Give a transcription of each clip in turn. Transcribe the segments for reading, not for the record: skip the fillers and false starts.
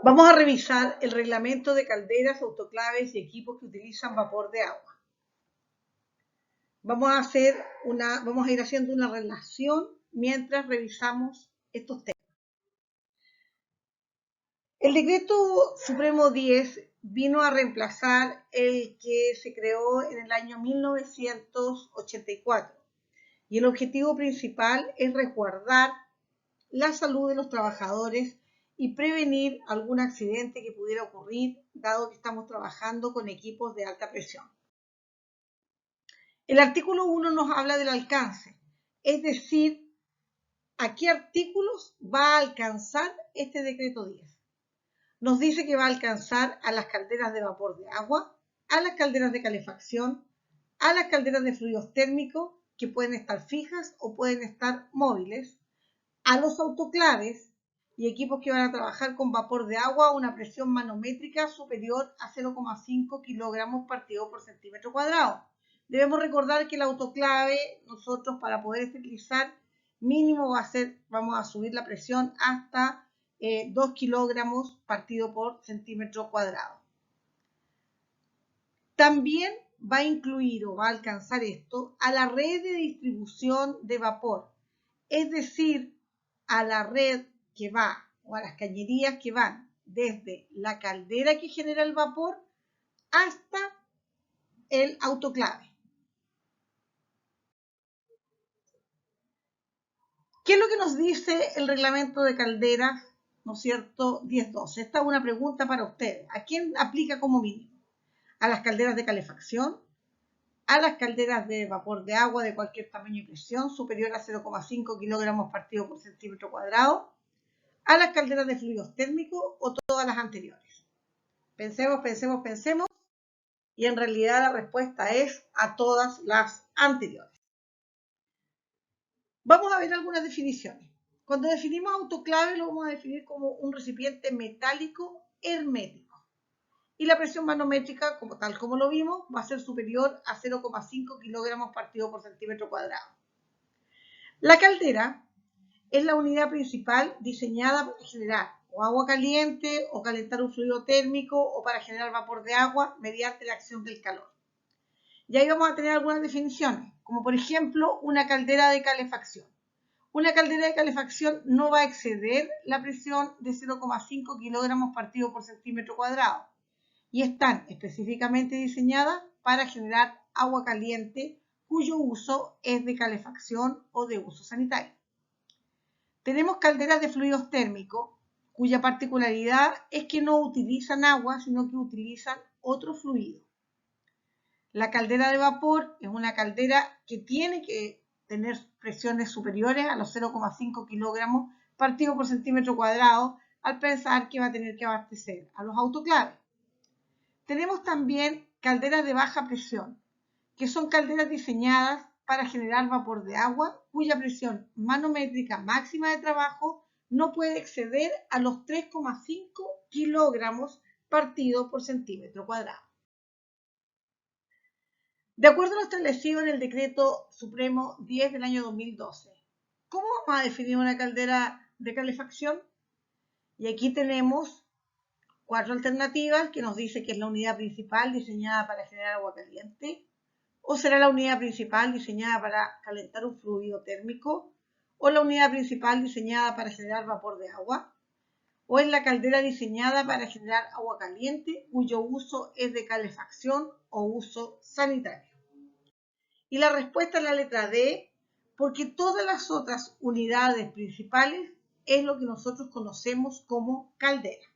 Vamos a revisar el reglamento de calderas, autoclaves y equipos que utilizan vapor de agua. Vamos a ir haciendo una relación mientras revisamos estos temas. El decreto supremo 10 vino a reemplazar el que se creó en el año 1984 y el objetivo principal es resguardar la salud de los trabajadores y prevenir algún accidente que pudiera ocurrir, dado que estamos trabajando con equipos de alta presión. El artículo 1 nos habla del alcance, es decir, a qué artículos va a alcanzar este decreto 10. Nos dice que va a alcanzar a las calderas de vapor de agua, a las calderas de calefacción, a las calderas de fluidos térmicos, que pueden estar fijas o pueden estar móviles, a los autoclaves y equipos que van a trabajar con vapor de agua a una presión manométrica superior a 0,5 kilogramos partido por centímetro cuadrado. Debemos recordar que el autoclave, nosotros para poder esterilizar, mínimo vamos a subir la presión hasta 2 kilogramos partido por centímetro cuadrado. También va a incluir o va a alcanzar esto a la red de distribución de vapor, es decir, a la red que va o a las cañerías que van desde la caldera que genera el vapor hasta el autoclave. ¿Qué es lo que nos dice el reglamento de calderas, ¿no es cierto? 10.12. Esta es una pregunta para ustedes. ¿A quién aplica como mínimo? ¿A las calderas de calefacción? ¿A las calderas de vapor de agua de cualquier tamaño y presión superior a 0,5 kilogramos partido por centímetro cuadrado? ¿A las calderas de fluidos térmicos o todas las anteriores? Pensemos. Y en realidad la respuesta es a todas las anteriores. Vamos a ver algunas definiciones. Cuando definimos autoclave lo vamos a definir como un recipiente metálico hermético. Y la presión manométrica, tal como lo vimos, va a ser superior a 0,5 kilogramos partido por centímetro cuadrado. La caldera es la unidad principal diseñada para generar o agua caliente o calentar un fluido térmico o para generar vapor de agua mediante la acción del calor. Y ahí vamos a tener algunas definiciones, como por ejemplo una caldera de calefacción. Una caldera de calefacción no va a exceder la presión de 0,5 kilogramos partido por centímetro cuadrado y están específicamente diseñadas para generar agua caliente cuyo uso es de calefacción o de uso sanitario. Tenemos calderas de fluidos térmicos, cuya particularidad es que no utilizan agua, sino que utilizan otro fluido. La caldera de vapor es una caldera que tiene que tener presiones superiores a los 0,5 kilogramos partido por centímetro cuadrado al pensar que va a tener que abastecer a los autoclaves. Tenemos también calderas de baja presión, que son calderas diseñadas para generar vapor de agua cuya presión manométrica máxima de trabajo no puede exceder a los 3,5 kilogramos partido por centímetro cuadrado. De acuerdo a lo establecido en el Decreto Supremo 10 del año 2012, ¿cómo vamos a definir una caldera de calefacción? Y aquí tenemos 4 alternativas que nos dice que es la unidad principal diseñada para generar agua caliente, o será la unidad principal diseñada para calentar un fluido térmico, o la unidad principal diseñada para generar vapor de agua, o es la caldera diseñada para generar agua caliente cuyo uso es de calefacción o uso sanitario. Y la respuesta es la letra D, porque todas las otras unidades principales es lo que nosotros conocemos como caldera.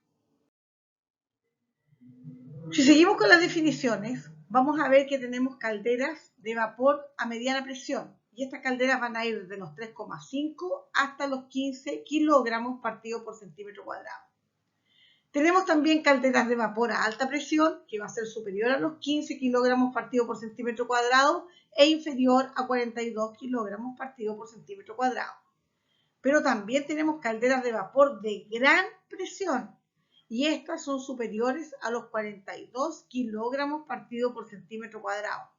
Si seguimos con las definiciones, vamos a ver que tenemos calderas de vapor a mediana presión. Y estas calderas van a ir desde los 3,5 hasta los 15 kilogramos partido por centímetro cuadrado. Tenemos también calderas de vapor a alta presión, que va a ser superior a los 15 kilogramos partido por centímetro cuadrado e inferior a 42 kilogramos partido por centímetro cuadrado. Pero también tenemos calderas de vapor de gran presión, y estas son superiores a los 42 kilogramos partido por centímetro cuadrado.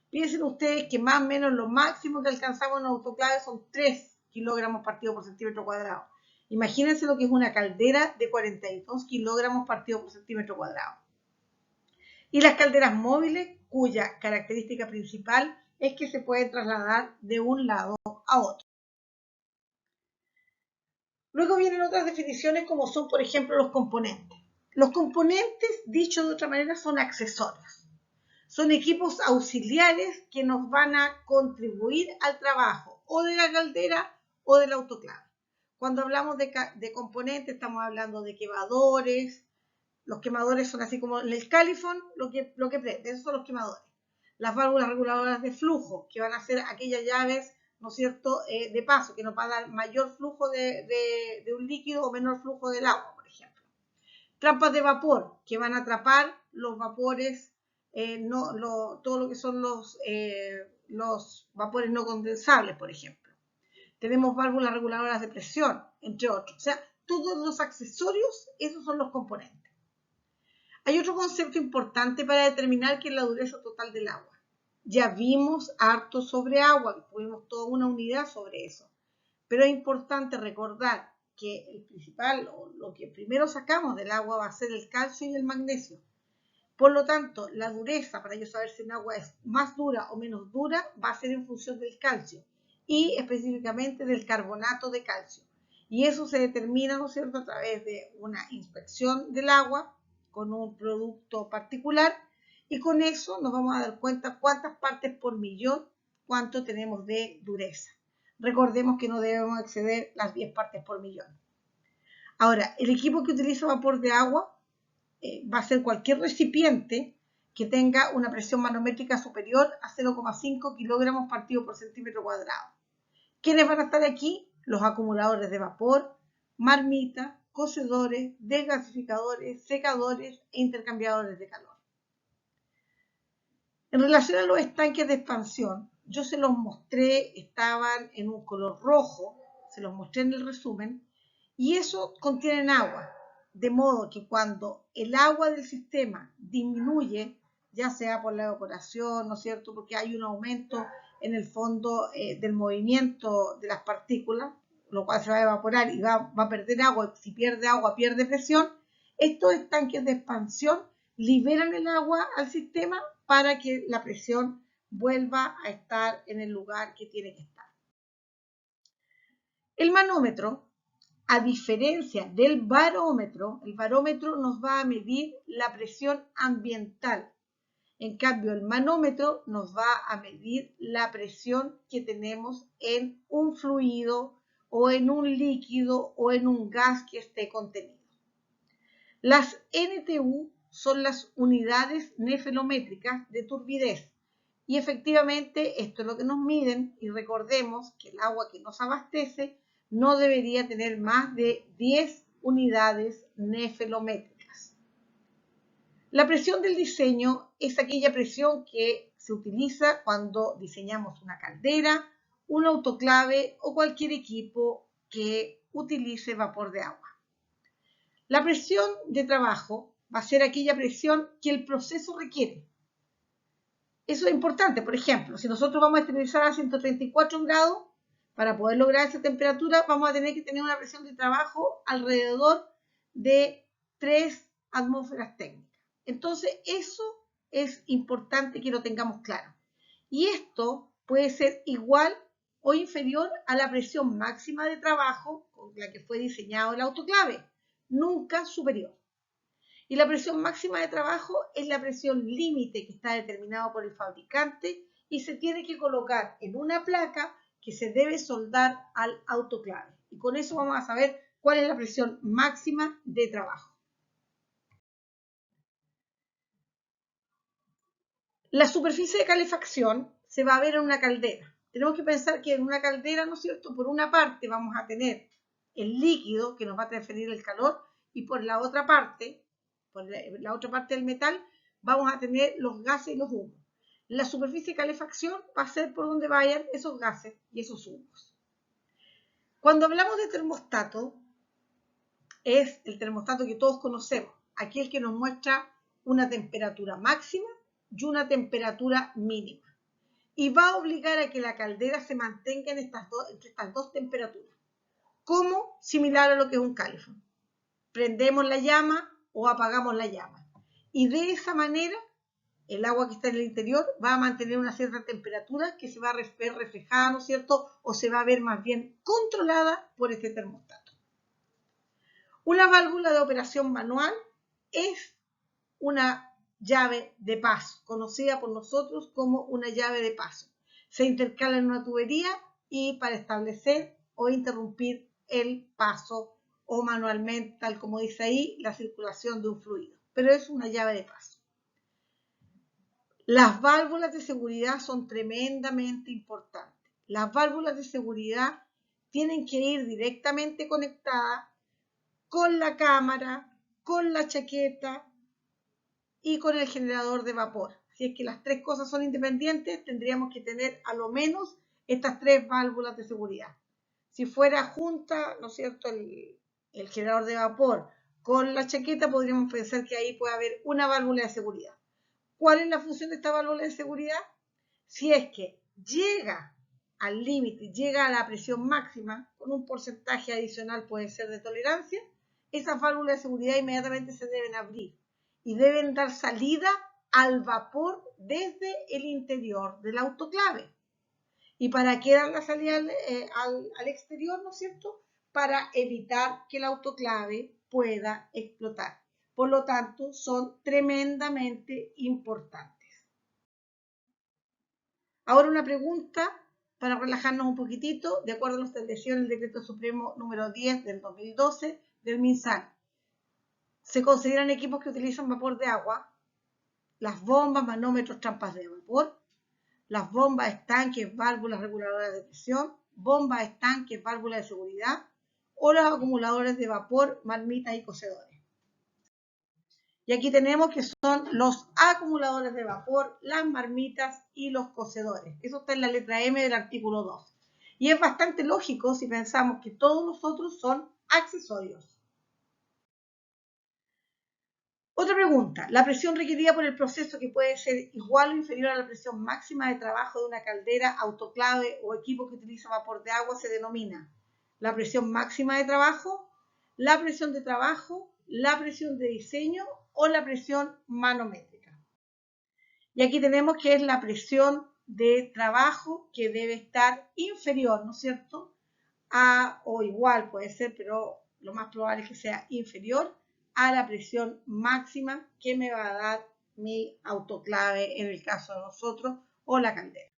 Piensen ustedes que más o menos lo máximo que alcanzamos en autoclave son 3 kilogramos partido por centímetro cuadrado. Imagínense lo que es una caldera de 42 kilogramos partido por centímetro cuadrado. Y las calderas móviles, cuya característica principal es que se pueden trasladar de un lado a otro. Luego vienen otras definiciones como son, por ejemplo, los componentes. Los componentes, dicho de otra manera, son accesorios. Son equipos auxiliares que nos van a contribuir al trabajo o de la caldera o del autoclave. Cuando hablamos de componentes, estamos hablando de quemadores. Los quemadores son así como en el califón, lo que prende, esos son los quemadores. Las válvulas reguladoras de flujo, que van a ser aquellas llaves, ¿no es cierto?, de paso, que nos va a dar mayor flujo de un líquido o menor flujo del agua, por ejemplo. Trampas de vapor, que van a atrapar los vapores, todo lo que son los vapores no condensables, por ejemplo. Tenemos válvulas reguladoras de presión, entre otros. O sea, todos los accesorios, esos son los componentes. Hay otro concepto importante para determinar qué es la dureza total del agua. Ya vimos harto sobre agua, tuvimos toda una unidad sobre eso. Pero es importante recordar que el principal, o lo que primero sacamos del agua, va a ser el calcio y el magnesio. Por lo tanto, la dureza, para yo saber si un agua es más dura o menos dura, va a ser en función del calcio y específicamente del carbonato de calcio. Y eso se determina, ¿no es cierto?, a través de una inspección del agua con un producto particular, y con eso nos vamos a dar cuenta cuántas partes por millón, cuánto tenemos de dureza. Recordemos que no debemos exceder las 10 partes por millón. Ahora, el equipo que utiliza vapor de agua va a ser cualquier recipiente que tenga una presión manométrica superior a 0,5 kilogramos partido por centímetro cuadrado. ¿Quiénes van a estar aquí? Los acumuladores de vapor, marmitas, cocedores, desgasificadores, secadores e intercambiadores de calor. En relación a los estanques de expansión, yo se los mostré, estaban en un color rojo, se los mostré en el resumen, y eso contienen agua, de modo que cuando el agua del sistema disminuye, ya sea por la evaporación, ¿no es cierto?, porque hay un aumento en el fondo del movimiento de las partículas, lo cual se va a evaporar y va a perder agua, si pierde agua pierde presión, estos estanques de expansión liberan el agua al sistema para que la presión vuelva a estar en el lugar que tiene que estar. El manómetro, a diferencia del barómetro, el barómetro nos va a medir la presión ambiental. En cambio, el manómetro nos va a medir la presión que tenemos en un fluido o en un líquido o en un gas que esté contenido. Las NTU son las unidades nefelométricas de turbidez. Y efectivamente esto es lo que nos miden, y recordemos que el agua que nos abastece no debería tener más de 10 unidades nefelométricas. La presión del diseño es aquella presión que se utiliza cuando diseñamos una caldera, un autoclave o cualquier equipo que utilice vapor de agua. La presión de trabajo va a ser aquella presión que el proceso requiere. Eso es importante. Por ejemplo, si nosotros vamos a esterilizar a 134 grados, para poder lograr esa temperatura vamos a tener que tener una presión de trabajo alrededor de 3 atmósferas técnicas. Entonces, eso es importante que lo tengamos claro. Y esto puede ser igual o inferior a la presión máxima de trabajo con la que fue diseñado el autoclave, nunca superior. Y la presión máxima de trabajo es la presión límite que está determinado por el fabricante y se tiene que colocar en una placa que se debe soldar al autoclave. Y con eso vamos a saber cuál es la presión máxima de trabajo. La superficie de calefacción se va a ver en una caldera. Tenemos que pensar que en una caldera, ¿no es cierto?, por una parte vamos a tener el líquido que nos va a transferir el calor y por la otra parte del metal, vamos a tener los gases y los humos. La superficie de calefacción va a ser por donde vayan esos gases y esos humos. Cuando hablamos de termostato, es el termostato que todos conocemos, aquel que nos muestra una temperatura máxima y una temperatura mínima. Y va a obligar a que la caldera se mantenga entre estas dos temperaturas. como similar a lo que es un calefón. Prendemos la llama o apagamos la llama. Y de esa manera, el agua que está en el interior va a mantener una cierta temperatura que se va a ver reflejada, ¿no es cierto? O se va a ver más bien controlada por este termostato. Una válvula de operación manual es una llave de paso, conocida por nosotros como una llave de paso. Se intercala en una tubería y para establecer o interrumpir el paso o manualmente, tal como dice ahí, la circulación de un fluido. Pero es una llave de paso. Las válvulas de seguridad son tremendamente importantes. Las válvulas de seguridad tienen que ir directamente conectadas con la cámara, con la chaqueta y con el generador de vapor. Si es que las tres cosas son independientes, tendríamos que tener a lo menos estas tres válvulas de seguridad. Si fuera junta, ¿no es cierto?, el generador de vapor con la chaqueta, podríamos pensar que ahí puede haber una válvula de seguridad. ¿Cuál es la función de esta válvula de seguridad? Si es que llega al límite, llega a la presión máxima, con un porcentaje adicional puede ser de tolerancia, esas válvulas de seguridad inmediatamente se deben abrir y deben dar salida al vapor desde el interior del autoclave. ¿Y para qué dar la salida al exterior, no es cierto? Para evitar que el autoclave pueda explotar. Por lo tanto, son tremendamente importantes. Ahora una pregunta para relajarnos un poquitito, de acuerdo a lo establecido en el Decreto Supremo número 10 del 2012 del MinSal. Se consideran equipos que utilizan vapor de agua, las bombas, manómetros, trampas de vapor, las bombas, estanques, válvulas reguladoras de presión, bombas, estanques, válvulas de seguridad o los acumuladores de vapor, marmitas y cocedores. Y aquí tenemos que son los acumuladores de vapor, las marmitas y los cocedores. Eso está en la letra M del artículo 2. Y es bastante lógico si pensamos que todos los otros son accesorios. Otra pregunta. La presión requerida por el proceso, que puede ser igual o inferior a la presión máxima de trabajo de una caldera, autoclave o equipo que utiliza vapor de agua, se denomina la presión máxima de trabajo, la presión de trabajo, la presión de diseño o la presión manométrica. Y aquí tenemos que es la presión de trabajo, que debe estar inferior, ¿no es cierto?, a, o igual puede ser, pero lo más probable es que sea inferior a la presión máxima que me va a dar mi autoclave en el caso de nosotros o la caldera.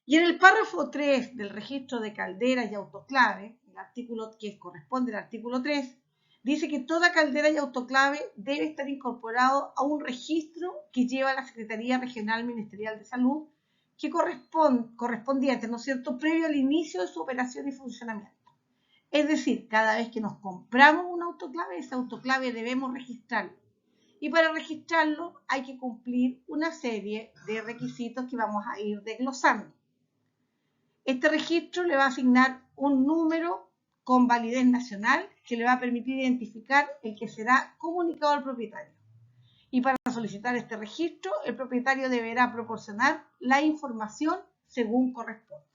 Y en el párrafo 3 del registro de calderas y autoclave, el artículo que corresponde al artículo 3, dice que toda caldera y autoclave debe estar incorporado a un registro que lleva la Secretaría Regional Ministerial de Salud, que correspondiente, ¿no es cierto?, previo al inicio de su operación y funcionamiento. Es decir, cada vez que nos compramos un autoclave, ese autoclave debemos registrarlo. Y para registrarlo hay que cumplir una serie de requisitos que vamos a ir desglosando. Este registro le va a asignar un número con validez nacional que le va a permitir identificar el que será comunicado al propietario. Y para solicitar este registro, el propietario deberá proporcionar la información según corresponde.